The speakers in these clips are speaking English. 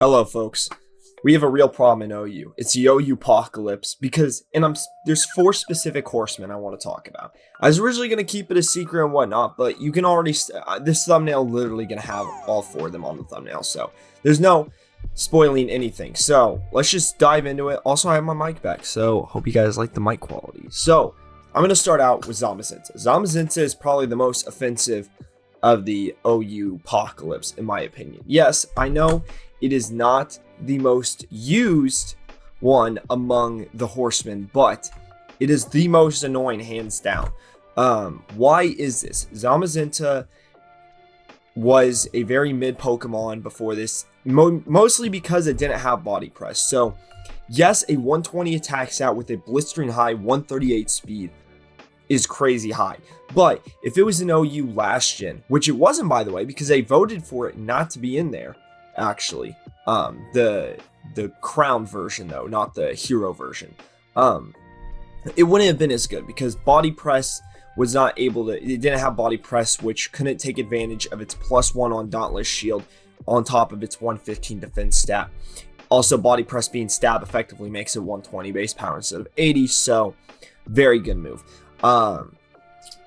Hello, folks. We have a real problem in OU. It's the OUpocalypse because, there's 4 specific horsemen I want to talk about. I was originally going to keep it a secret and whatnot, but you can already, this thumbnail literally going to have all 4 of them on the thumbnail, so there's no spoiling anything. So let's just dive into it. Also, I have my mic back, so hope you guys like the mic quality. So I'm going to start out with Zamazenta. Zamazenta is probably the most offensive of the OUpocalypse, in my opinion. Yes, I know it is not the most used one among the horsemen, but it is the most annoying, hands down. Why is this? Zamazenta was a very mid Pokemon before this, mostly because it didn't have body press. So yes, a 120 attack stat with a blistering high 138 speed is crazy high. But if it was an OU last gen, which it wasn't, by the way, because they voted for it not to be in there, actually, the crown version though, not the hero version, it wouldn't have been as good because body press was not able to, it didn't have body press, which couldn't take advantage of its +1 on Dauntless Shield on top of its 115 defense stat. Also, body press being stab effectively makes it 120 base power instead of 80, so very good move.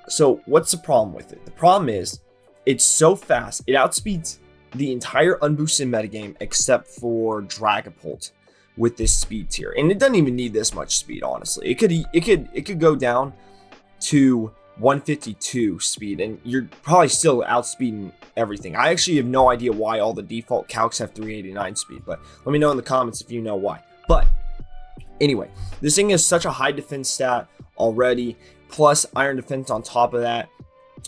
So what's the problem with it? The problem is it's so fast, it outspeeds the entire unboosted metagame except for Dragapult with this speed tier, and it doesn't even need this much speed. Honestly, it could go down to 152 speed, and you're probably still outspeeding everything. I actually have no idea why all the default calcs have 389 speed, but let me know in the comments if you know why. But anyway, this thing has such a high defense stat already, plus iron defense on top of that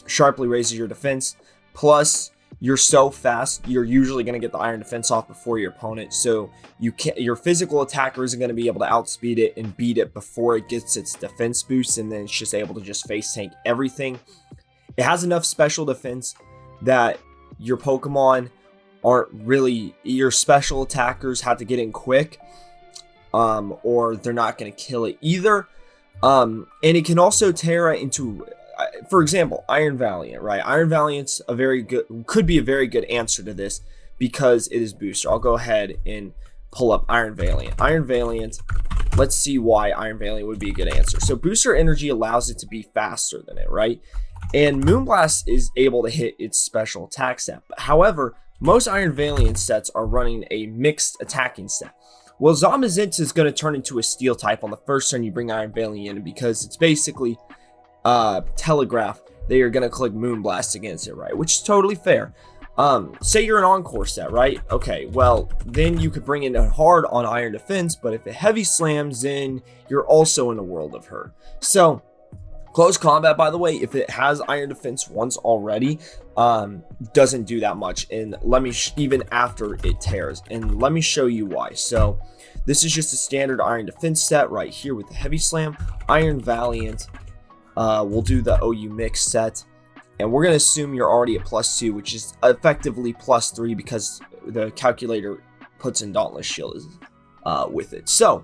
sharply raises your defense, plus you're so fast, you're usually going to get the iron defense off before your opponent, so your physical attacker isn't going to be able to outspeed it and beat it before it gets its defense boost, and then it's just able to just face tank everything. It has enough special defense that your Pokemon aren't really, your special attackers have to get in quick, or they're not going to kill it either. And it can also tear into, for example, Iron Valiant, right? Iron Valiant's could be a very good answer to this because it is booster. I'll go ahead and pull up Iron Valiant. Iron Valiant, let's see why Iron Valiant would be a good answer. So booster energy allows it to be faster than it, right? And Moonblast is able to hit its special attack stat. However, most Iron Valiant sets are running a mixed attacking stat. Well, Zamazenta is going to turn into a steel type on the first turn you bring Iron Valiant in because it's basically telegraph that you're going to click Moonblast against it, right? Which is totally fair. Say you're an Encore set, right? Okay, well, then you could bring in a hard on Iron Defense, but if it heavy slams, then you're also in a world of hurt. So, close combat, by the way, if it has Iron Defense once already, doesn't do that much, and even after it tears, and let me show you why. So this is just a standard Iron Defense set right here with the heavy slam. Iron Valiant, we'll do the OU mix set, and we're gonna assume you're already at +2, which is effectively +3 because the calculator puts in Dauntless Shield with it. So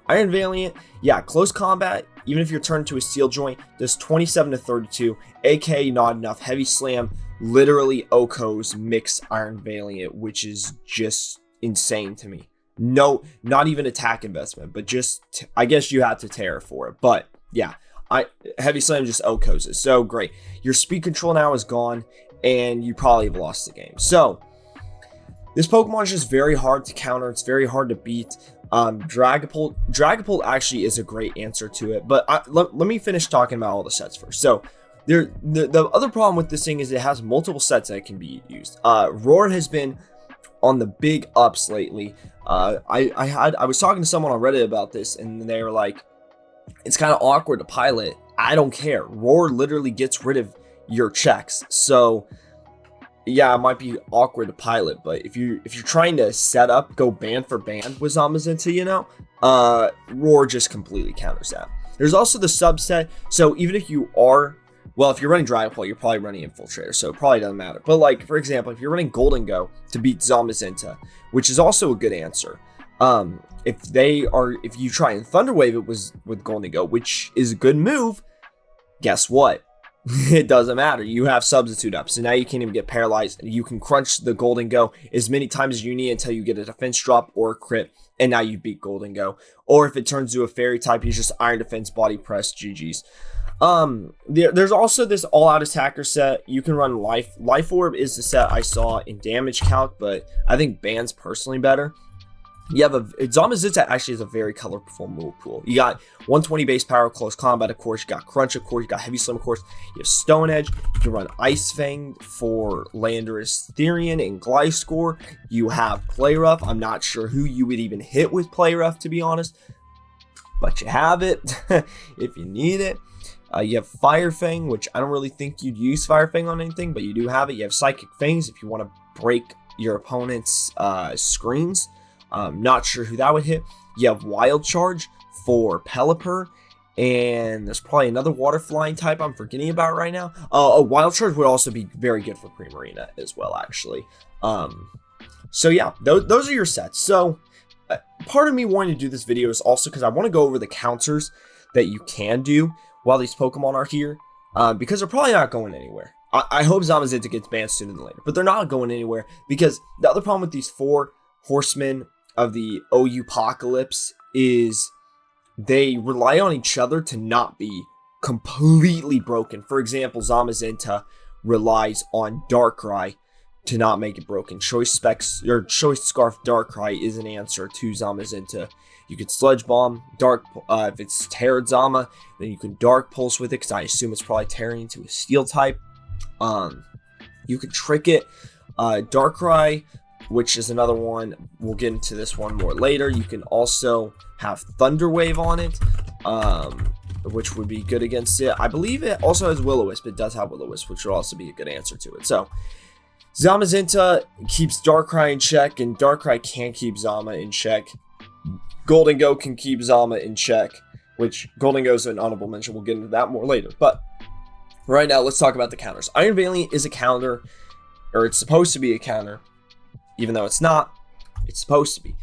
Iron Valiant, yeah, close combat, even if you're turned to a steel joint, does 27 to 32, aka not enough. Heavy slam literally OHKOs mix Iron Valiant, which is just insane to me. No, not even attack investment, but just, I guess you had to tear for it. But yeah, heavy slam just OHKOs it. So great. Your speed control now is gone, and you probably have lost the game. So this Pokemon is just very hard to counter. It's very hard to beat. Dragapult actually is a great answer to it, but let me finish talking about all the sets first. So the other problem with this thing is it has multiple sets that can be used. Roar has been on the big ups lately. I was talking to someone on Reddit about this, and they were like, it's kind of awkward to pilot. I don't care. Roar literally gets rid of your checks, so yeah, it might be awkward to pilot, but if you're trying to set up, go band for band with Zamazenta, you know, Roar just completely counters that. There's also the subset, so even if you are, well, if you're running Dragapult, you're probably running Infiltrator, so it probably doesn't matter. But like, for example, if you're running Gholdengo to beat Zamazenta, which is also a good answer, if you try and Thunder Wave it with Gholdengo, which is a good move, guess what? it doesn't matter. You have substitute up, so now you can't even get paralyzed. You can crunch the Gholdengo as many times as you need until you get a defense drop or a crit, and now you beat Gholdengo. Or if it turns to a fairy type, you just iron defense, body press, GG's. There's also this all-out attacker set. You can run Life Orb is the set I saw in damage calc, but I think Band's personally better. You have Zamazenta actually is a very colorful move pool. You got 120 base power, close combat, of course. You got Crunch, of course. You got Heavy Slam, of course. You have Stone Edge. You can run Ice Fang for Landorus, Therian, and Gliscor. You have Play Rough. I'm not sure who you would even hit with Play Rough, to be honest, but you have it if you need it. You have Fire Fang, which I don't really think you'd use Fire Fang on anything, but you do have it. You have Psychic Fangs if you want to break your opponent's screens. Not sure who that would hit. You have Wild Charge for Pelipper, and there's probably another water flying type I'm forgetting about right now. A Wild Charge would also be very good for Primarina as well, actually. So yeah, those are your sets. So part of me wanting to do this video is also because I want to go over the counters that you can do while these Pokemon are here, because they're probably not going anywhere. I hope Zamazenta gets banned sooner than later, but they're not going anywhere, because the other problem with these 4 Horsemen of the OUpocalypse is they rely on each other to not be completely broken. For example, Zamazenta relies on Darkrai to not make it broken. Choice Scarf Darkrai is an answer to Zamazenta. You can Sludge Bomb, if it's Terrazama, then you can Dark Pulse with it, because I assume it's probably tearing into a Steel type. You can Trick it. Darkrai, which is another one. We'll get into this one more later. You can also have Thunder Wave on it, which would be good against it. I believe it also has Will-O-Wisp. It does have Will-O-Wisp, which would also be a good answer to it. So Zamazenta keeps Darkrai in check, and Darkrai can't keep Zama in check. Gholdengo can keep Zama in check, which Gholdengo is an honorable mention. We'll get into that more later. But right now, let's talk about the counters. Iron Valiant is a counter, or it's supposed to be a counter. Even though it's not, it's supposed to be.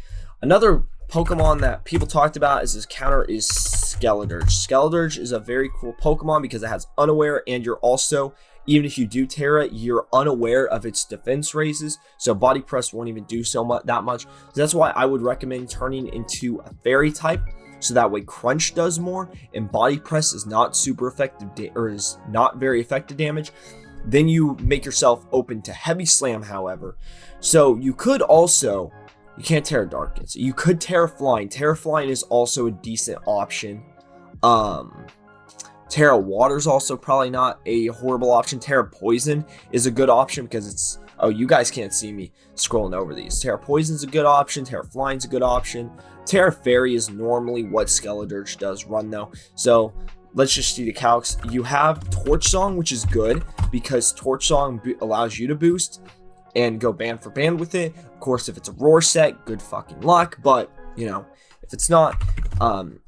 Another Pokemon that people talked about as his counter is Skeledirge. Skeledirge is a very cool Pokemon because it has Unaware, and you're also, even if you do Terra, you're unaware of its defense raises, so Body Press won't even do that much. So that's why I would recommend turning into a Fairy type, so that way Crunch does more, and Body Press is not super effective, or is not very effective damage. Then you make yourself open to Heavy Slam, however. So you could also, you can't Terra Darkness. You could Terra Flying. Terra Flying is also a decent option. Terra Water is also probably not a horrible option. Terra Poison is a good option because it's, oh, you guys can't see me scrolling over these. Terra Poison is a good option. Terra Flying is a good option. Terra Fairy is normally what Skeledirge does run though. So let's just see the calcs. You have Torch Song, which is good because Torch Song allows you to boost and go band for band with it. Of course, if it's a Roar set, good fucking luck. But, you know, if it's not,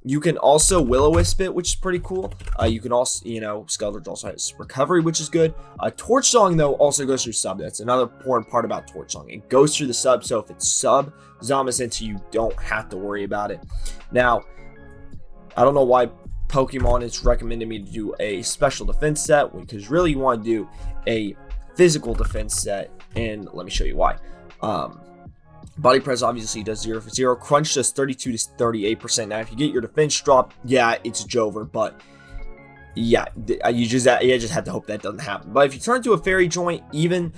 you can also Will-O-Wisp it, which is pretty cool. You can also, you know, Skeledirge also has Recovery, which is good. Torch Song, though, also goes through sub. That's another important part about Torch Song. It goes through the sub, so if it's sub Zamazenta, you don't have to worry about it. Now, I don't know why Pokemon is recommending me to do a special defense set, because really you want to do a physical defense set, and let me show you why. Body Press obviously does 0 for 0. Crunch does 32 to 38%. Now, if you get your defense drop, yeah, it's Jover, but yeah, you just have to hope that doesn't happen. But if you turn to a Fairy Joint, even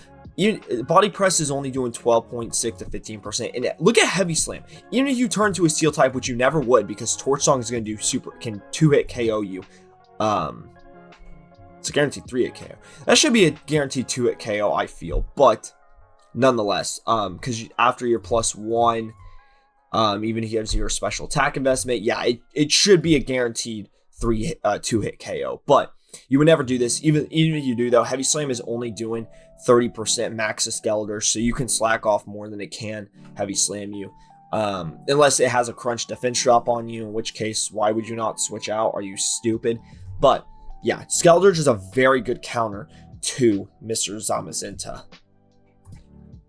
Body Press is only doing 12.6 to 15%. And look at Heavy Slam. Even if you turn to a Steel type, which you never would, because Torch Song is going to do can 2-hit KO you. It's a guaranteed 3-hit KO. That should be a guaranteed 2-hit KO, I feel, but nonetheless, because after your +1, even if you have 0 special attack investment, yeah, it should be a guaranteed 2-hit KO. But you would never do this. Even if you do, though, Heavy Slam is only doing 30% max of Skeledirge, so you can slack off more than it can Heavy Slam you. Unless it has a Crunch defense drop on you, in which case, why would you not switch out? Are you stupid? But yeah, Skeledirge is a very good counter to Mr. Zamazenta.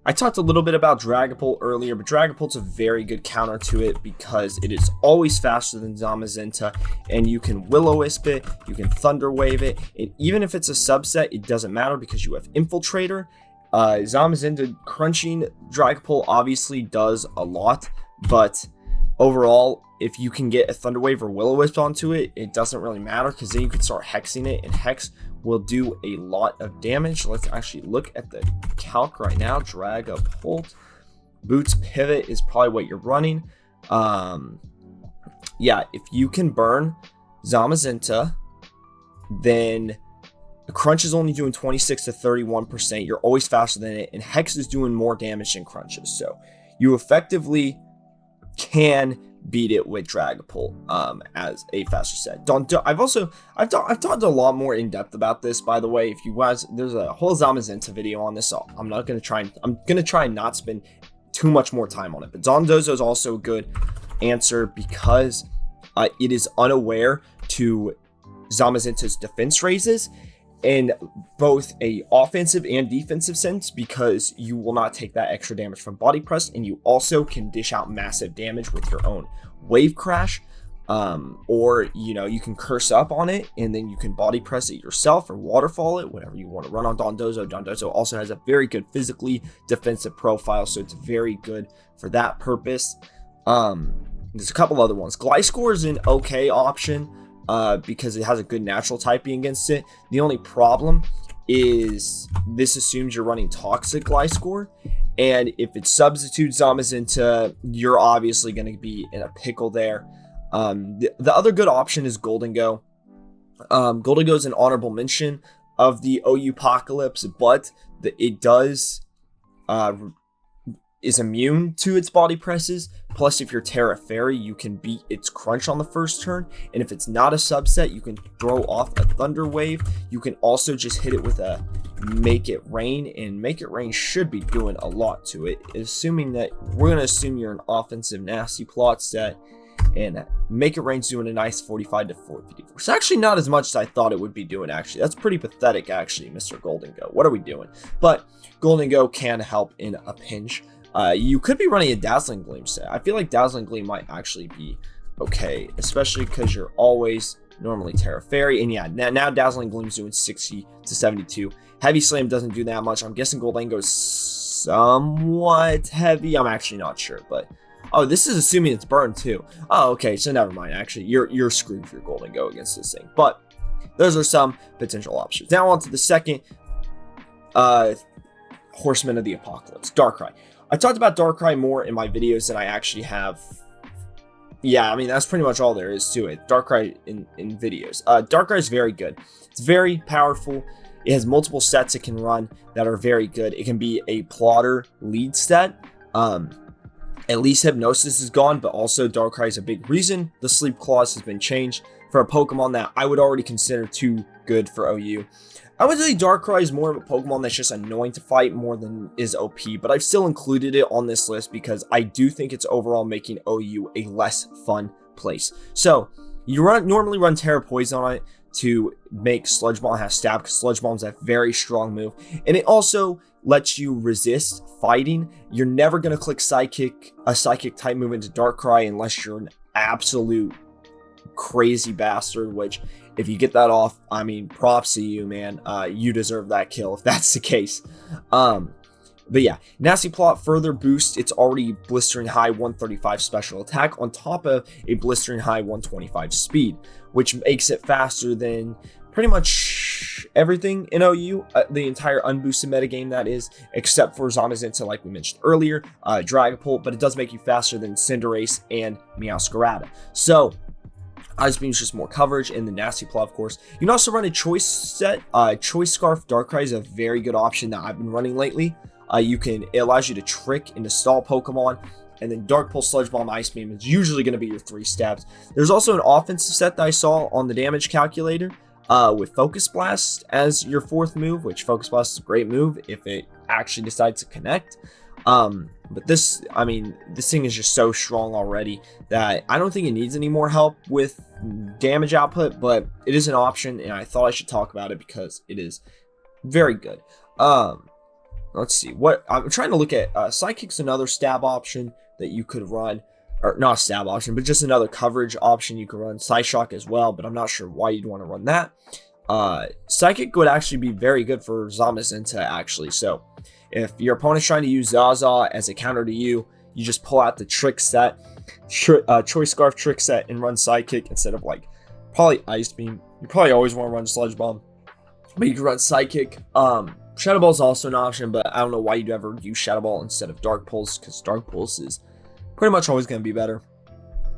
I talked a little bit about Dragapult earlier, but Dragapult's a very good counter to it because it is always faster than Zamazenta, and you can Will-O-Wisp it, you can Thunder Wave it, and even if it's a subset, it doesn't matter because you have Infiltrator. Zamazenta crunching Dragapult obviously does a lot, but overall, if you can get a Thunder Wave or Will-O-Wisp onto it, it doesn't really matter because then you can start hexing it, and Hex will do a lot of damage. Let's actually look at the calc right now. Dragapult, Boots Pivot is probably what you're running. Yeah, if you can burn Zamazenta, then the Crunch is only doing 26 to 31%. You're always faster than it, and Hex is doing more damage than Crunches. So you effectively can beat it with Dragapult as a faster set. I've talked a lot more in depth about this, by the way. If you guys, there's a whole Zamazenta video on this, so I'm gonna try and not spend too much more time on it. But Dondozo is also a good answer because it is unaware to Zamazenta's defense raises in both a offensive and defensive sense, because you will not take that extra damage from body press, and you also can dish out massive damage with your own wave crash, or you can curse up on it and then you can body press it yourself or waterfall it, whatever you want to run on Dondozo. Dondozo also has a very good physically defensive profile, so it's very good for that purpose. There's a couple other ones. Gliscor is an okay option because it has a good natural typing against it. The only problem is this assumes you're running Toxic Gliscor, and if it substitutes Zamazenta, you're obviously going to be in a pickle there. The other good option is Gholdengo. Gholdengo is an honorable mention of the OUpocalypse, but it does is immune to its body presses. Plus, if you're Terra Fairy, you can beat its Crunch on the first turn. And if it's not a subset, you can throw off a Thunder Wave. You can also just hit it with a Make It Rain, and Make It Rain should be doing a lot to it. Assuming that we're going to assume you're an offensive Nasty Plot set, and Make It Rain's doing a nice 45 to 454. It's actually not as much as I thought it would be doing, actually. That's pretty pathetic, actually, Mr. Gholdengo. What are we doing? But Gholdengo can help in a pinch. You could be running a Dazzling Gleam set. I feel like Dazzling Gleam might actually be okay, especially because you're always normally Terra Fairy. And yeah, now Dazzling Gleam's doing 60 to 72. Heavy Slam doesn't do that much. I'm guessing Gholdengo's somewhat heavy. I'm actually not sure, but oh, this is assuming it's burned too. Oh, okay, so never mind. Actually, you're screwed for your Gholdengo against this thing. But those are some potential options. Now on to the second Horsemen of the Apocalypse, Darkrai. I talked about Darkrai more in my videos than I actually have. Yeah, I mean, that's pretty much all there is to it. Darkrai in videos. Darkrai is very good. It's very powerful. It has multiple sets it can run that are very good. It can be a plotter lead set. At least Hypnosis is gone, but also Darkrai is a big reason the Sleep Clause has been changed for a Pokemon that I would already consider too good for OU. I would say Darkrai is more of a Pokemon that's just annoying to fight more than is OP, but I've still included it on this list because I do think it's overall making OU a less fun place. So, you normally run Terra Poison on it to make Sludge Bomb have stab, because Sludge Bomb's a very strong move, and it also lets you resist fighting. You're never going to click a Psychic type move into Darkrai unless you're an absolute crazy bastard, which if you get that off, I mean, props to you, man. You deserve that kill if that's the case. But yeah, Nasty Plot further boosts its already blistering high 135 special attack on top of a blistering high 125 speed, which makes it faster than pretty much everything in OU, the entire unboosted metagame that is, except for Zamazenta, like we mentioned earlier, Dragapult, but it does make you faster than Cinderace and Meowscarada. So, Ice Beam is just more coverage, and the Nasty Plot, of course. You can also run a Choice set. Choice Scarf Darkrai is a very good option that I've been running lately. It allows you to trick into stall Pokemon, and then Dark Pulse, Sludge Bomb, Ice Beam is usually going to be your 3 stabs. There's also an offensive set that I saw on the damage calculator with Focus Blast as your 4th move, which Focus Blast is a great move if it actually decides to connect. But this thing is just so strong already that I don't think it needs any more help with damage output, but it is an option, and I thought I should talk about it because it is very good. let's see what I'm trying to look at. Psychic's another stab option that you could run, or not a stab option, but just another coverage option you could run. Psyshock as well, but I'm not sure why you'd want to run that. Psychic would actually be very good for Zamazenta actually. So if your opponent's trying to use Zaza as a counter to you, you just pull out the trick set, Choice Scarf trick set, and run Psychic instead of like probably Ice Beam. You probably always want to run Sludge Bomb, but you can run Psychic. Shadow Ball is also an option, but I don't know why you'd ever use Shadow Ball instead of Dark Pulse, because Dark Pulse is pretty much always going to be better.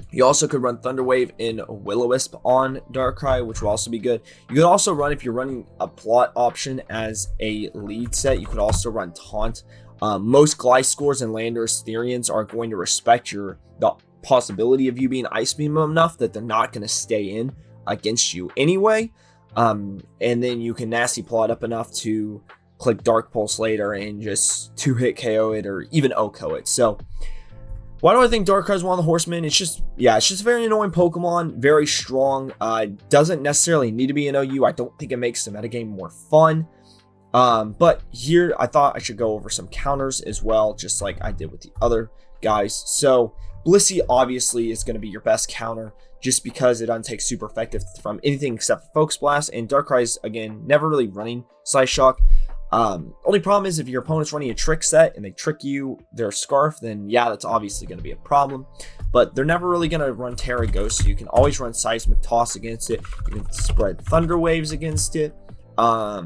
You also could run Thunder Wave and Will-O-Wisp on Darkrai, which will also be good. You could also run, if you're running a plot option as a lead set, you could also run Taunt. Most Gliscors and Landorus Therians are going to respect the possibility of you being Ice Beam enough that they're not going to stay in against you anyway. And then you can Nasty Plot up enough to click Dark Pulse later and just 2-hit KO it or even OHKO it. So why do I think Darkrai is one of the Horsemen? It's just a very annoying Pokemon, very strong. Doesn't necessarily need to be an OU. I don't think it makes the metagame more fun. But here I thought I should go over some counters as well, just like I did with the other guys. So Blissey obviously is going to be your best counter, just because it doesn't take super effective from anything except for Focus Blast. And Darkrai's, again, never really running Psyshock. Only problem is if your opponent's running a trick set and they trick you their Scarf, then yeah, that's obviously going to be a problem. But they're never really going to run Terra Ghost, so you can always run Seismic Toss against it. You can spread Thunder Waves against it. I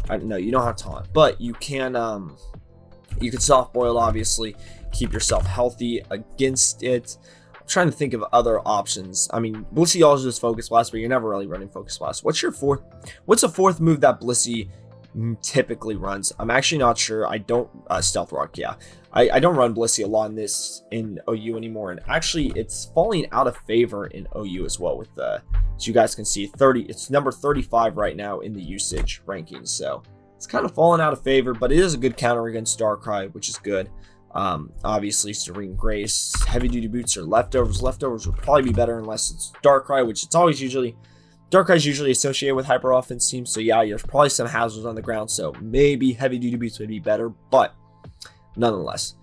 don't know, you don't have Taunt, but you can Soft Boil, obviously, keep yourself healthy against it. I'm trying to think of other options. I mean, Blissey also does Focus Blast, but you're never really running Focus Blast. What's a fourth move that Blissey typically runs? I'm actually not sure. I don't Stealth Rock. Yeah, I don't run Blissey a lot in OU anymore, and actually it's falling out of favor in OU as well. With as you guys can see, it's number 35 right now in the usage rankings, so it's kind of fallen out of favor, but it is a good counter against Darkrai, which is good. Obviously Serene Grace, Heavy Duty Boots, or Leftovers. Leftovers would probably be better unless it's Darkrai, which it's always Darkrai's usually associated with Hyper Offense teams, so yeah, there's probably some hazards on the ground, so maybe Heavy Duty Boots would be better, but nonetheless,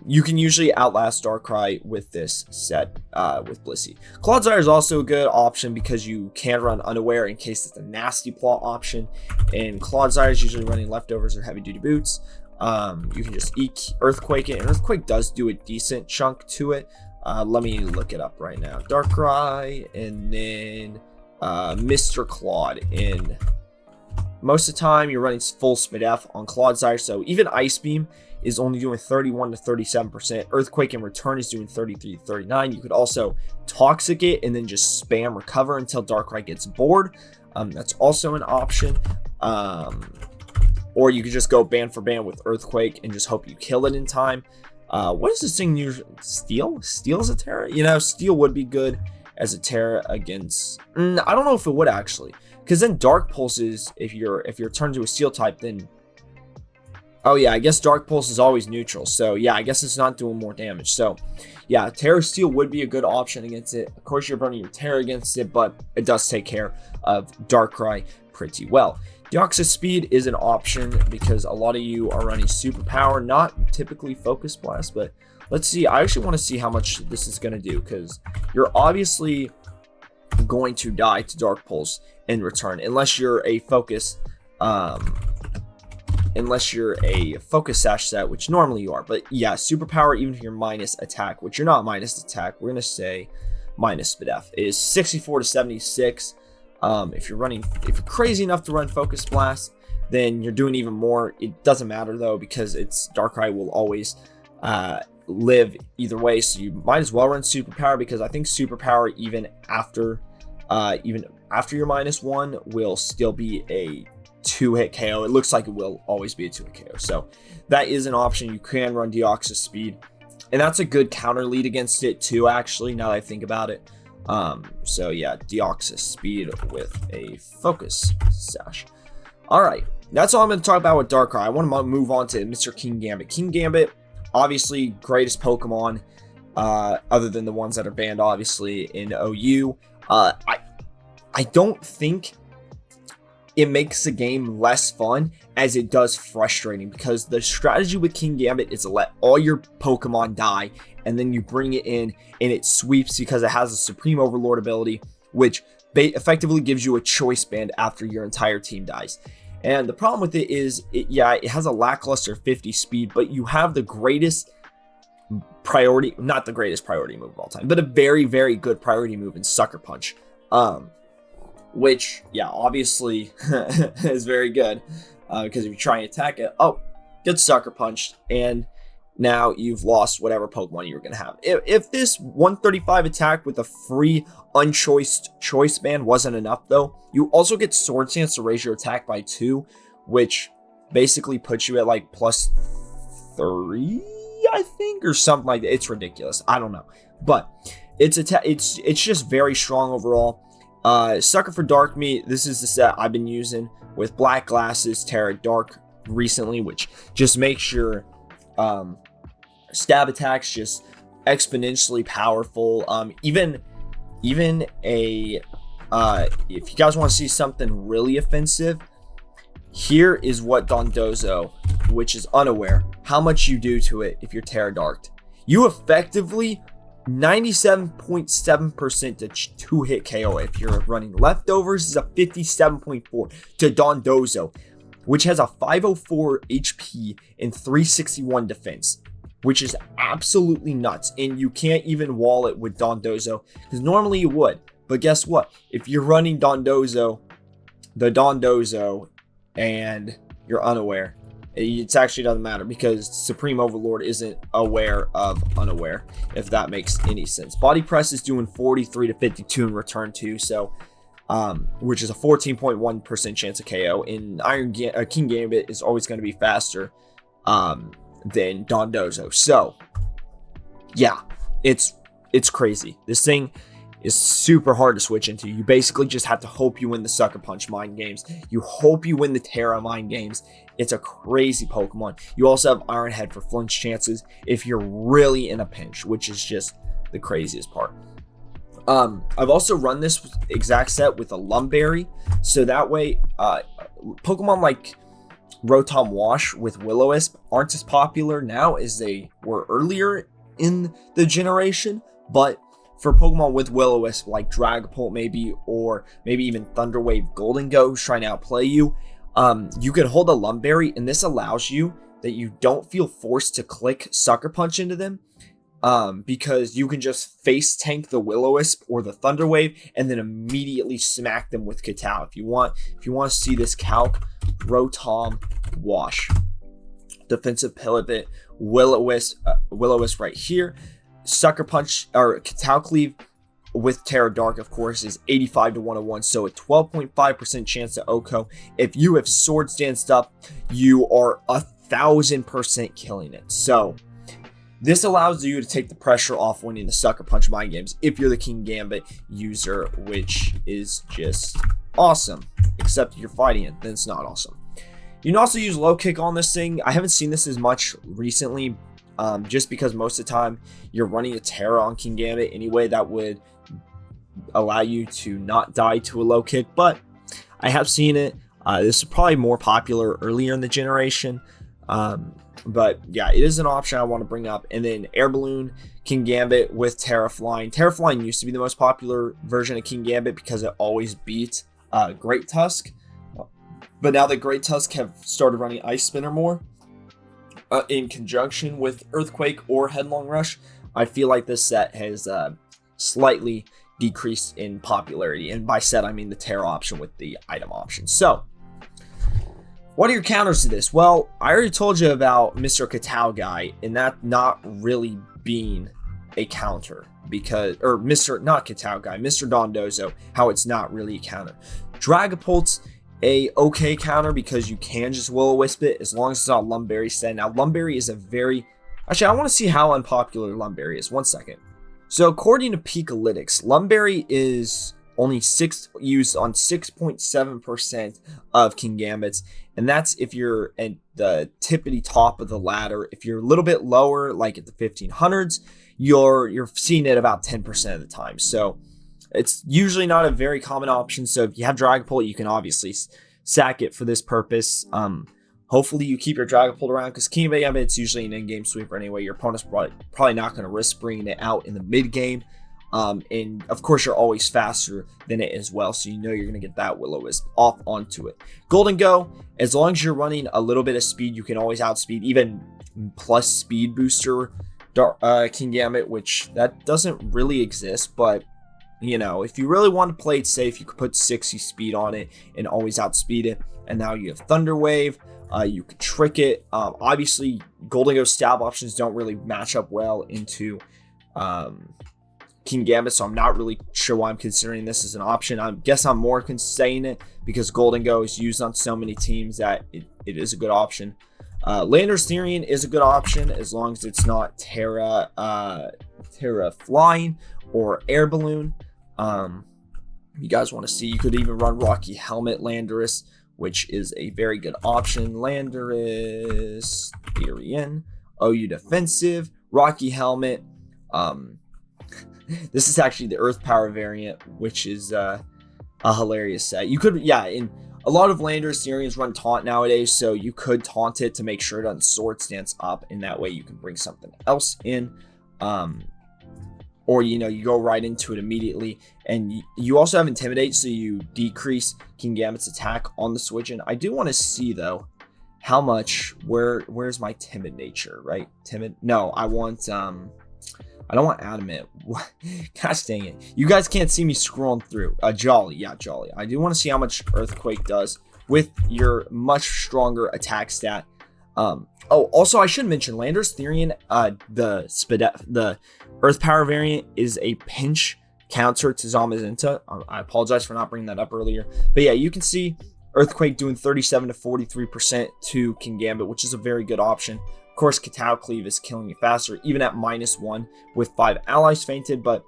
you can usually outlast Darkrai with this set with Blissey. Clodsire is also a good option because you can run Unaware in case it's a Nasty Plot option, and Clodsire is usually running Leftovers or Heavy Duty Boots. You can just Earthquake it, and Earthquake does do a decent chunk to it. Let me look it up right now. Darkrai, and then Mr. Claude, and most of the time you're running full Spadef on Clodsire, so even Ice Beam is only doing 31 to 37%. Earthquake in return is doing 33 to 39. You could also Toxic it and then just spam Recover until Darkrai gets bored. That's also an option. Or you could just go ban for ban with Earthquake and just hope you kill it in time. What is this thing usually? Steel? Steel is a Terra? You know, Steel would be good as a Terra against... I don't know if it would actually. Because then Dark Pulses, if you're turned to a Steel type, then... Oh yeah, I guess Dark Pulse is always neutral. So yeah, I guess it's not doing more damage. So yeah, Terra Steel would be a good option against it. Of course, you're running your Terra against it, but it does take care of Darkrai pretty well. Deoxys Speed is an option because a lot of you are running Superpower, not typically Focus Blast, but let's see. I actually want to see how much this is going to do because you're obviously going to die to Dark Pulse in return unless you're a Focus Sash set, which normally you are. But yeah, Superpower, even if you're minus attack, which you're not minus attack, we're going to say minus Spadef, is 64 to 76. If you're crazy enough to run Focus Blast, then you're doing even more. It doesn't matter though, because it's Darkrai will always live either way, so you might as well run Superpower, because I think Superpower even after your -1 will still be a 2-hit KO. It looks like it will always be a 2-hit KO, so that is an option. You can run Deoxys Speed, and that's a good counter lead against it too, actually, now that I think about it. So yeah, Deoxys Speed with a Focus Sash. Alright, that's all I'm going to talk about with Darkrai. I want to move on to Mr. Kingambit. Kingambit, obviously greatest Pokemon, other than the ones that are banned obviously in OU. I don't think it makes the game less fun as it does frustrating, because the strategy with Kingambit is to let all your Pokemon die, and then you bring it in and it sweeps because it has a Supreme Overlord ability, which effectively gives you a choice band after your entire team dies. And the problem with it is, it has a lackluster 50 speed, but you have the greatest priority, not the greatest priority move of all time, but a very, very good priority move in Sucker Punch. Which, obviously is very good, because if you try and attack it, good Sucker Punch, and now you've lost whatever Pokemon you were going to have. If this 135 attack with a free unchoiced choice band wasn't enough, though, you also get Sword Stance to raise your attack by 2, which basically puts you at like plus 3, I think, or something like that. It's ridiculous. I don't know, but it's just very strong overall. Sucker for Dark Meat. This is the set I've been using with Black Glasses, Terra Dark recently, which just makes your stab attacks just exponentially powerful. Even a if you guys want to see something really offensive, here is what Dondozo, which is Unaware, how much you do to it if you're Terra Darked. You effectively 97.7% to 2-hit KO. If you're running Leftovers, is a 57.4 to Dondozo, which has a 504 HP and 361 defense, which is absolutely nuts. And you can't even wall it with Dondozo, because normally you would. But guess what? If you're running Dondozo, and you're Unaware, it actually doesn't matter, because Supreme Overlord isn't aware of Unaware, if that makes any sense. Body Press is doing 43 to 52 in return too, so which is a 14.1% chance of KO. And Kingambit is always going to be faster than Dondozo. So yeah, it's crazy. This thing is super hard to switch into. You basically just have to hope you win the Sucker Punch mind games. You hope you win the Terra mind games. It's a crazy Pokemon. You also have Iron Head for flinch chances if you're really in a pinch, which is just the craziest part. I've also run this exact set with a Lumberry, so that way Pokemon like Rotom Wash with Will-O-Wisp aren't as popular now as they were earlier in the generation, but for Pokemon with Will-O-Wisp like Dragapult maybe, or maybe even Thunderwave Gholdengo who's trying to outplay you, you can hold a Lumberry, and this allows you that you don't feel forced to click Sucker Punch into them, because you can just face tank the Will-O-Wisp or the Thunderwave and then immediately smack them with Katal. If you want to see this calc, Rotom Wash, defensive pivot, Will-O-Wisp right here. Sucker Punch or Katal Cleave with Terra Dark, of course, is 85 to 101, so a 12.5% chance to OHKO. If you have Sword Stanced up, you are 1,000% killing it. So this allows you to take the pressure off winning the Sucker Punch mind games if you're the Kingambit user, which is just awesome. Except if you're fighting it, then it's not awesome. You can also use Low Kick on this thing. I haven't seen this as much recently, just because most of the time you're running a Terra on Kingambit anyway. That would allow you to not die to a Low Kick, but I have seen it. This is probably more popular earlier in the generation, but yeah, it is an option I want to bring up. And then Air Balloon Kingambit with Terra Flying. Terra Flying used to be the most popular version of Kingambit because it always beat Great Tusk, but now that Great Tusk have started running Ice Spinner more, in conjunction with Earthquake or Headlong Rush, I feel like this set has slightly decreased in popularity. And by set, I mean the Terra option with the item option. So, what are your counters to this? Well, I already told you about Mr. Katal guy, and that not really being a counter, because, or Mr. not Katal guy, Mr. Dondozo, how it's not really a counter. Dragapult's a okay counter because you can just Will-O-Wisp it as long as it's not Lumberry set. Now, Lumberry is a very... Actually, I want to see how unpopular Lumberry is. 1 second. So, according to Peakalytics, Lumberry is only used on 6.7% of Kingambits, and that's if you're at the tippity top of the ladder. If you're a little bit lower, like at the 1500s, you're seeing it about 10% of the time. So, it's usually not a very common option. So if you have Dragapult, you can obviously sack it for this purpose. Hopefully you keep your Dragapult around, because Kingambit, it's usually an in-game sweeper anyway. Your opponent's probably not going to risk bringing it out in the mid-game. And of course you're always faster than it as well, so you know you're going to get that Will-O-Wisp off onto it. Gholdengo, as long as you're running a little bit of speed, you can always outspeed, even plus speed booster Kingambit, which that doesn't really exist, but you know, if you really want to play it safe, you could put 60 speed on it and always outspeed it. And now you have Thunder Wave. You could trick it. Obviously, Gholdengo's stab options don't really match up well into Kingambit, so I'm not really sure why I'm considering this as an option. I guess I'm more saying it because Gholdengo is used on so many teams that it is a good option. Landorus Therian is a good option as long as it's not Terra Flying or Air Balloon. You guys want to see, you could even run Rocky Helmet Landorus, which is a very good option. Landorus Therian, OU defensive, Rocky Helmet. This is actually the Earth Power variant, which is a hilarious set. You could, yeah, in a lot of Landorus Therians run taunt nowadays, so you could taunt it to make sure it doesn't sword stance up, and that way you can bring something else in. Or, you know, you go right into it immediately. And you also have Intimidate, so you decrease Kingambit's attack on the switch. And I do want to see, though, how much, where's my timid nature, right? Timid? No, I want, I don't want Adamant. Gosh dang it. You guys can't see me scrolling through. Jolly, yeah, Jolly. I do want to see how much Earthquake does with your much stronger attack stat. Oh, also I should mention Landorus Therian, the Earth Power variant is a pinch counter to Zamazenta. I apologize for not bringing that up earlier. But yeah, you can see Earthquake doing 37 to 43% to Kingambit, which is a very good option. Of course, Cataclysm is killing you faster, even at -1 with 5 allies fainted. But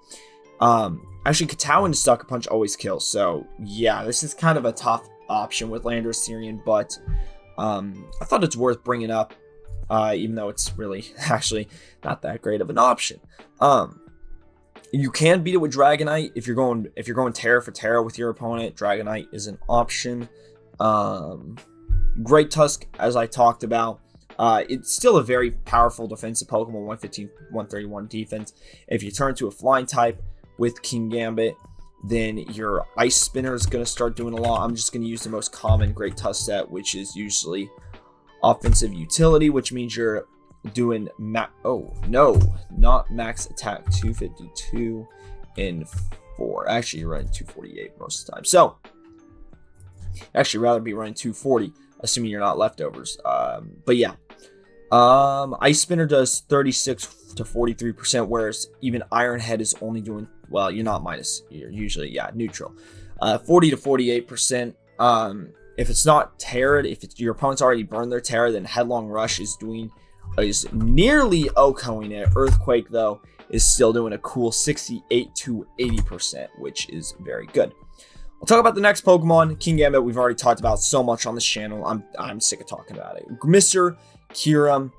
actually, Katao and Sucker Punch always kills. So yeah, this is kind of a tough option with Landorus Therian, but I thought it's worth bringing up. Even though it's really actually not that great of an option. You can beat it with Dragonite if you're going Terra for Terra with your opponent. Dragonite is an option. Great Tusk, as I talked about, it's still a very powerful defensive Pokemon. 115, 131 defense. If you turn to a flying type with Kingambit, then your Ice Spinner is going to start doing a lot. I'm just going to use the most common Great Tusk set, which is usually offensive utility, which means you're doing not max attack 252 in 4. Actually, you're running 248 most of the time. So actually rather be running 240, assuming you're not leftovers. But yeah, Ice Spinner does 36 to 43%, whereas even Iron Head is only doing, well, you're not minus, you're usually, yeah, neutral. 40 to 48%. If it's not Terra, if your opponent's already burned their Terra, then Headlong Rush is nearly OHKOing it. Earthquake, though, is still doing a cool 68 to 80%, which is very good. I'll talk about the next Pokemon, Kingambit. We've already talked about so much on this channel. I'm sick of talking about it. Mr. Kyurem.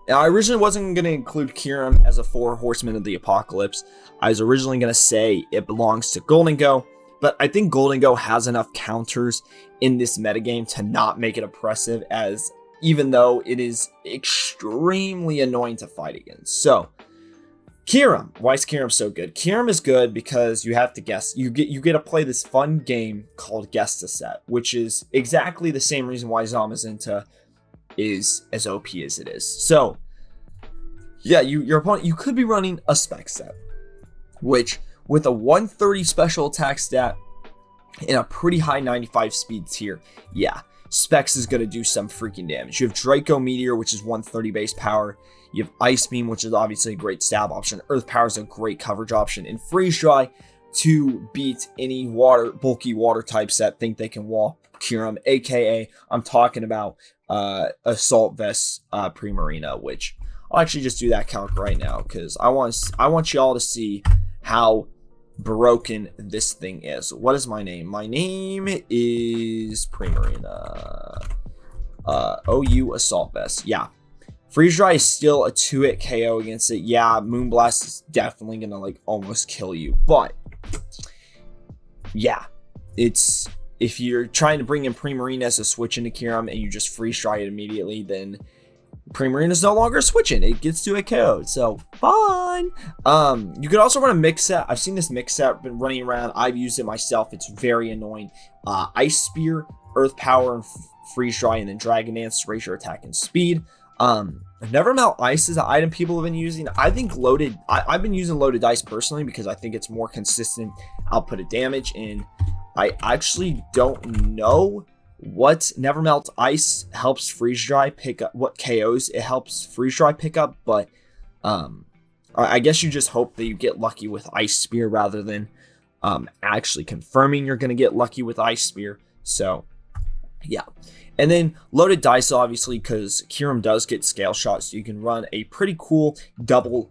Now, I originally wasn't going to include Kyurem as a 4 Horsemen of the Apocalypse. I was originally going to say it belongs to Gholdengo, but I think Gholdengo has enough counters in this metagame to not make it oppressive, as even though it is extremely annoying to fight against. So, Kyurem. Why is Kyurem so good? Kyurem is good because you have to guess. You get to play this fun game called Guess the Set, which is exactly the same reason why Zamazenta is as OP as it is. So, yeah, your opponent, you could be running a spec set, which with a 130 special attack stat and a pretty high 95 speed tier, yeah, Specs is going to do some freaking damage. You have Draco Meteor, which is 130 base power. You have Ice Beam, which is obviously a great stab option. Earth Power is a great coverage option. And Freeze Dry to beat any bulky water types that think they can wall Kyurem, aka I'm talking about Assault Vest Primarina, which I'll actually just do that calc right now because I want y'all to see how broken this thing is. What is my name? My name is Primarina. OU Assault Vest. Yeah. Freeze Dry is still a 2-hit KO against it. Yeah, Moonblast is definitely gonna like almost kill you, but yeah, it's if you're trying to bring in Primarina as a switch into Kyurem and you just freeze dry it immediately, then Primarina is no longer switching. It gets to a KO. So fine. You could also run a mix set. I've seen this mix set been running around. I've used it myself. It's very annoying. Ice Spear, Earth Power, and Freeze Dry, and then Dragon Dance to raise your attack and speed. Never Melt Ice is an item people have been using. I think I've been using Loaded Ice personally because I think it's more consistent output of damage, and I actually don't know what Never Melt Ice helps Freeze Dry pick up, what KOs it helps Freeze Dry pick up, but I guess you just hope that you get lucky with Ice Spear rather than actually confirming you're going to get lucky with Ice Spear. So yeah. And then Loaded Dice, obviously, because Kyurem does get Scale Shot, so you can run a pretty cool double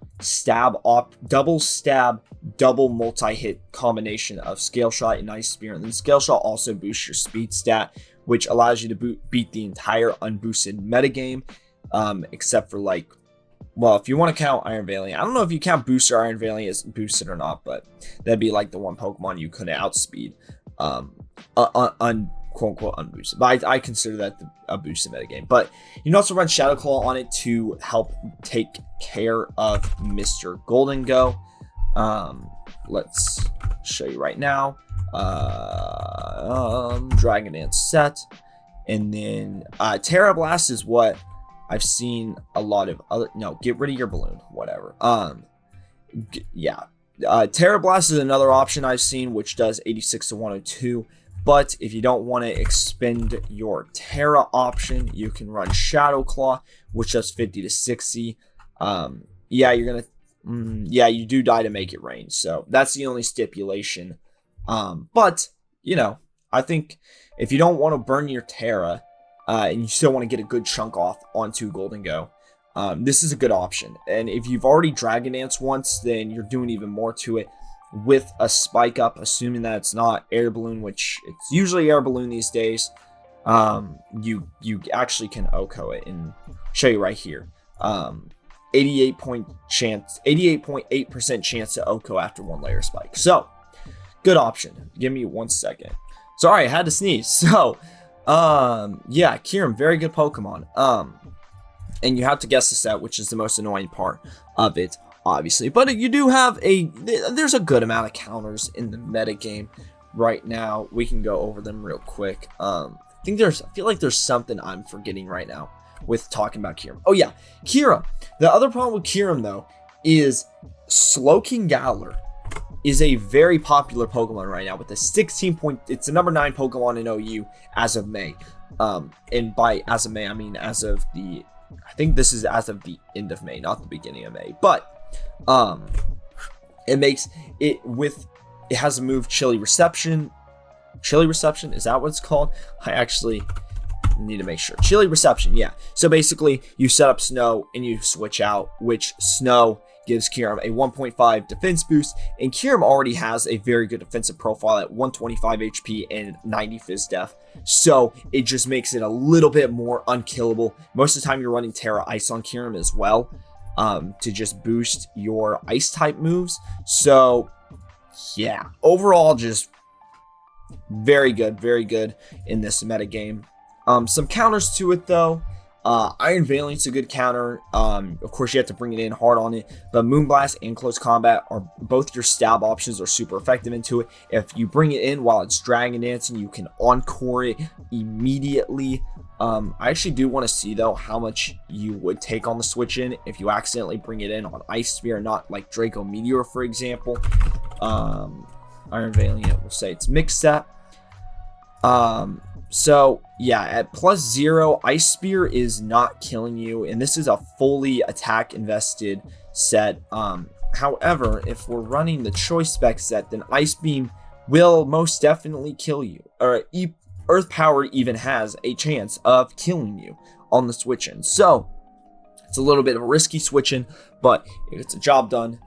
multi-hit combination of Scale Shot and Ice Spear. And then Scale Shot also boosts your speed stat, which allows you to beat the entire unboosted metagame, except for, like, well, if you want to count Iron Valiant. I don't know if you count Booster Iron Valiant as boosted or not, but that'd be like the one Pokemon you couldn't outspeed. Quote-unquote unboosted, but I consider that a boosted metagame. But you can also run Shadow Claw on it to help take care of Mr. Gholdengo. Let's show you right now. Dragon Dance set, and then Terra Blast is what I've seen a lot of other. No, get rid of your balloon, whatever. Yeah, Terra Blast is another option I've seen, which does 86 to 102. But if you don't want to expend your Terra option, you can run Shadow Claw, which does 50 to 60. Yeah, you do die to make it rain. So that's the only stipulation. But, you know, I think if you don't want to burn your Terra, and you still want to get a good chunk off onto Gholdengo, this is a good option. And if you've already Dragon Dance once, then you're doing even more to it. With a spike up, assuming that it's not Air Balloon, which it's usually Air Balloon these days, you actually can OHKO it, and show you right here. 88.8% chance to OHKO after one layer spike. So good option. Give me 1 second. Sorry, I had to sneeze. So yeah, Kyurem, very good Pokemon. And you have to guess the set, which is the most annoying part of it, obviously. But you do have there's a good amount of counters in the metagame right now. We can go over them real quick. I feel like there's something I'm forgetting right now with talking about Kyurem. Oh yeah, Kyurem. The other problem with Kyurem though is Slowking Galar is a very popular Pokemon right now with a 16 point. It's the number 9 Pokemon in OU as of May. And by as of May, I mean as of the. I think this is as of the end of May, not the beginning of May. But it has a move Chilly Reception. Chilly Reception, is that what it's called? I actually need to make sure. Chilly Reception, yeah. So basically, you set up Snow and you switch out, which Snow gives Kyurem a 1.5 defense boost, and Kyurem already has a very good defensive profile at 125 HP and 90 Fizz Def, so it just makes it a little bit more unkillable. Most of the time you're running Terra Ice on Kyurem as well, to just boost your Ice type moves. So yeah, overall just very good in this meta game. Some counters to it though. Iron Valiant's a good counter. Of course, you have to bring it in hard on it, but Moonblast and Close Combat are both your stab options, are super effective into it. If you bring it in while it's Dragon Dancing, you can Encore it immediately. I actually do want to see though how much you would take on the switch in if you accidentally bring it in on Ice Sphere, not like Draco Meteor, for example. Iron Valiant, we'll say it's mixed set. So yeah, at +0, Ice Spear is not killing you, and this is a fully attack invested set. However, if we're running the choice spec set, then Ice Beam will most definitely kill you, or Earth Power even has a chance of killing you on the switch in. So it's a little bit of a risky switch in, but it gets a job done.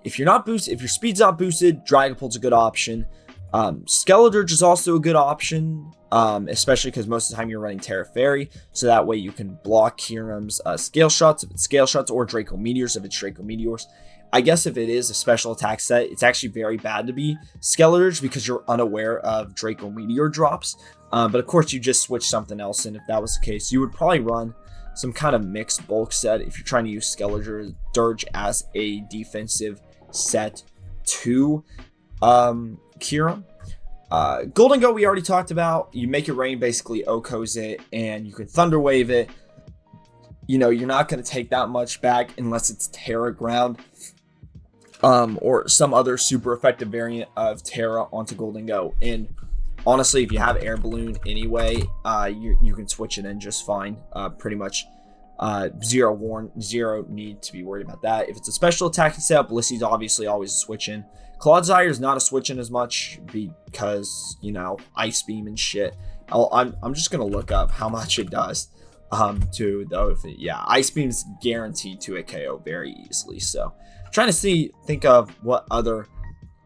If you're not boosted, if your speed's not boosted, Dragapult's a good option. Skeledirge is also a good option, especially because most of the time you're running Terra Fairy, so that way you can block Kyurem's Scale Shots if it's Scale Shots, or Draco Meteors if it's Draco Meteors. I guess if it is a special attack set, it's actually very bad to be Skeledirge because you're unaware of Draco Meteor drops. But of course, you just switch something else in if that was the case. You would probably run some kind of mixed bulk set if you're trying to use Skeledirge as a defensive set to Kyurem. Gholdengo we already talked about. You make it rain, basically OHKOs it, and you can Thunder Wave it. You know, you're not going to take that much back unless it's Terra Ground, or some other super effective variant of Terra onto Gholdengo. And honestly, if you have Air Balloon anyway, you can switch it in just fine. Pretty much zero need to be worried about that. If it's a special attacking setup, Blissey's obviously always a switch in. Clodsire is not a switch in as much because, you know, Ice Beam and shit. I'm just gonna look up how much it does. Yeah, Ice Beam's guaranteed to a KO very easily. So, trying to think of what other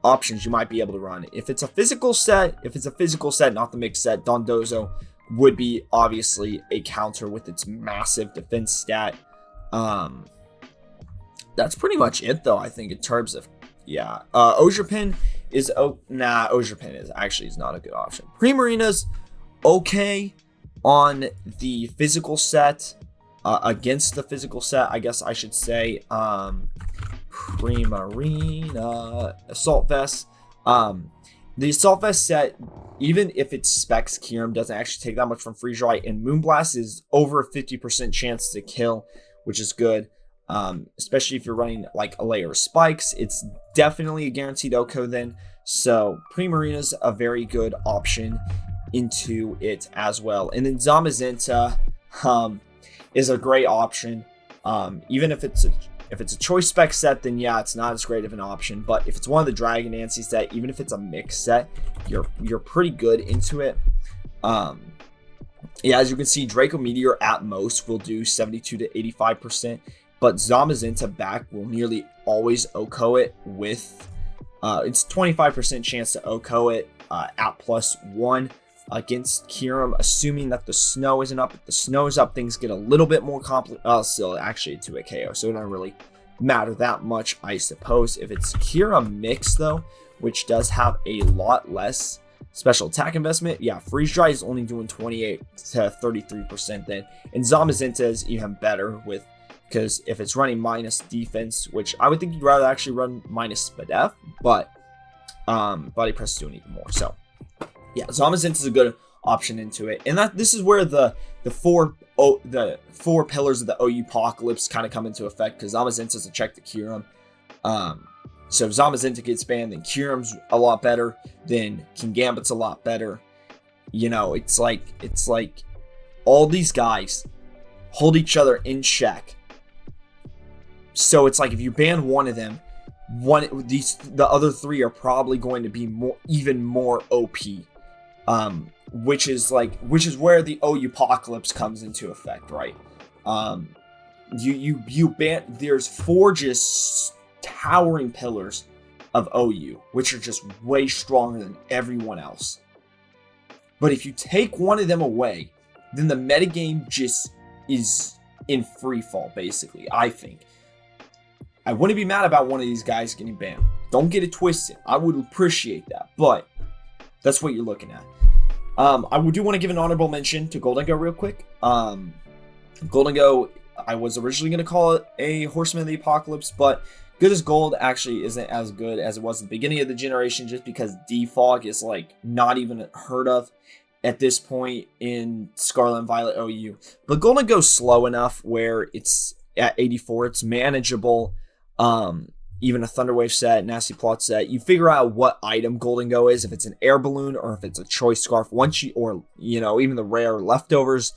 options you might be able to run. If it's a physical set, not the mixed set, Dondozo would be obviously a counter with its massive defense stat. That's pretty much it though, I think, in terms of, yeah. Osier is not a good option. Primarina's okay on the physical set, against the physical set, I guess I should say. Primarina Assault Vest. The Assault Vest set, even if it specs Kyurem, doesn't actually take that much from Freeze Dry, and Moonblast is over a 50% chance to kill, which is good. Especially if you're running like a layer of spikes, it's definitely a guaranteed OHKO then. So Primarina's a very good option into it as well. And then Zamazenta is a great option. Even if it's a choice spec set, then yeah, it's not as great of an option. But if it's one of the Dragon Dancy set, even if it's a mixed set, you're pretty good into it. Yeah, as you can see, Draco Meteor at most will do 72 to 85%, but Zamazenta back will nearly always OHKO it with it's 25% chance to OHKO it at +1 against Kyurem, assuming that the snow isn't up. If the snow is up, things get a little bit more complicated. Still, actually, to a KO, so it doesn't really matter that much, I suppose. If it's Kyurem mix, though, which does have a lot less special attack investment, yeah, Freeze Dry is only doing 28 to 33% then. And Zamazenta is even better with, because if it's running minus defense, which I would think you'd rather actually run minus Spadef, but Body Press is doing even more. So yeah, Zamazenta is a good option into it, and this is where the four pillars of the OUpocalypse kind of come into effect, because Zamazenta is a check to Kyurem. So if Zamazenta gets banned, then Kyurem's a lot better, then Kingambit's a lot better. You know, it's like all these guys hold each other in check. So it's like if you ban one of them, the other three are probably going to be even more OP. Which is where the OUpocalypse comes into effect, right? You ban, there's 4 just towering pillars of OU, which are just way stronger than everyone else. But if you take one of them away, then the metagame just is in free fall, basically, I think. I wouldn't be mad about one of these guys getting banned. Don't get it twisted. I would appreciate that, but that's what you're looking at. I do want to give an honorable mention to Gholdengo real quick. Gholdengo, I was originally going to call it a Horseman of the Apocalypse, but Good as Gold actually isn't as good as it was at the beginning of the generation, just because defog is like not even heard of at this point in Scarlet and Violet OU. But Gholdengo's slow enough where it's at 84, it's manageable. Even a Thunderwave set, Nasty Plot set, you figure out what item Gholdengo is, if it's an air balloon or if it's a choice scarf. Even the rare leftovers.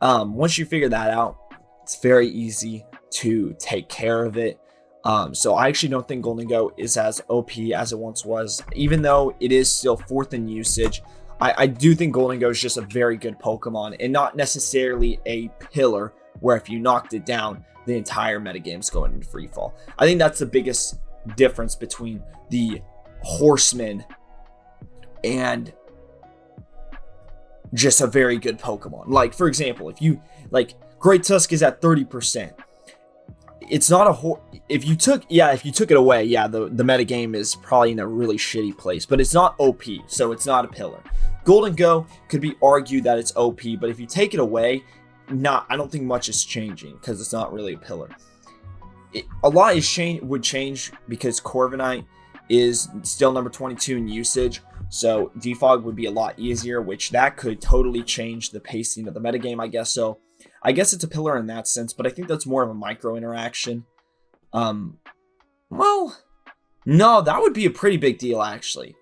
Once you figure that out, it's very easy to take care of it. So I actually don't think Gholdengo is as OP as it once was, even though it is still 4th in usage. I do think Gholdengo is just a very good Pokemon and not necessarily a pillar where if you knocked it down, the entire metagame's going into free fall. I think that's the biggest difference between the Horsemen and just a very good Pokemon. Like, for example, if you, like, Great Tusk is at 30%. It's not a if you took it away, yeah, the metagame is probably in a really shitty place, but it's not OP, so it's not a pillar. Gholdengo could be argued that it's OP, but if you take it away, I don't think much is changing because it's not really a pillar. A lot would change because Corviknight is still number 22 in usage, so defog would be a lot easier, which that could totally change the pacing of the metagame, I guess. So I guess it's a pillar in that sense, but I think that's more of a micro interaction. Well, no, that would be a pretty big deal, actually.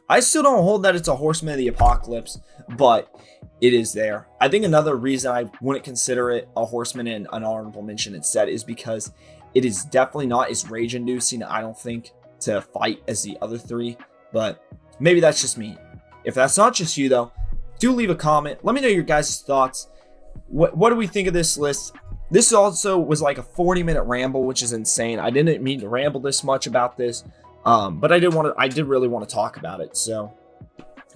I still don't hold that it's a Horseman of the Apocalypse, but it is there. I think another reason I wouldn't consider it a Horseman and an honorable mention instead is because it is definitely not as rage-inducing, I don't think, to fight as the other three, but maybe that's just me. If that's not just you, though, do leave a comment. Let me know your guys' thoughts. What do we think of this list? This also was like a 40-minute ramble, which is insane. I didn't mean to ramble this much about this, but I did really want to talk about it. So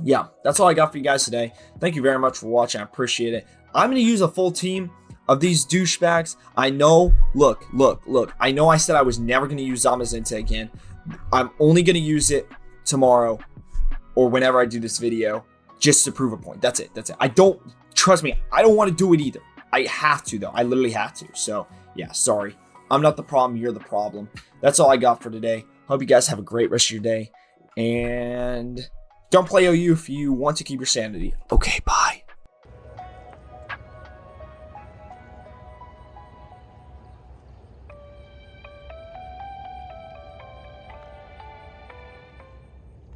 yeah, that's all I got for you guys today. Thank you very much for watching. I appreciate it. I'm going to use a full team of these douchebags. I know, look. I know I said I was never going to use Zamazenta again. I'm only going to use it tomorrow or whenever I do this video just to prove a point. That's it. Trust me, I don't want to do it either. I have to, though. I literally have to. So, yeah, sorry. I'm not the problem. You're the problem. That's all I got for today. Hope you guys have a great rest of your day. And don't play OU if you want to keep your sanity. Okay, bye.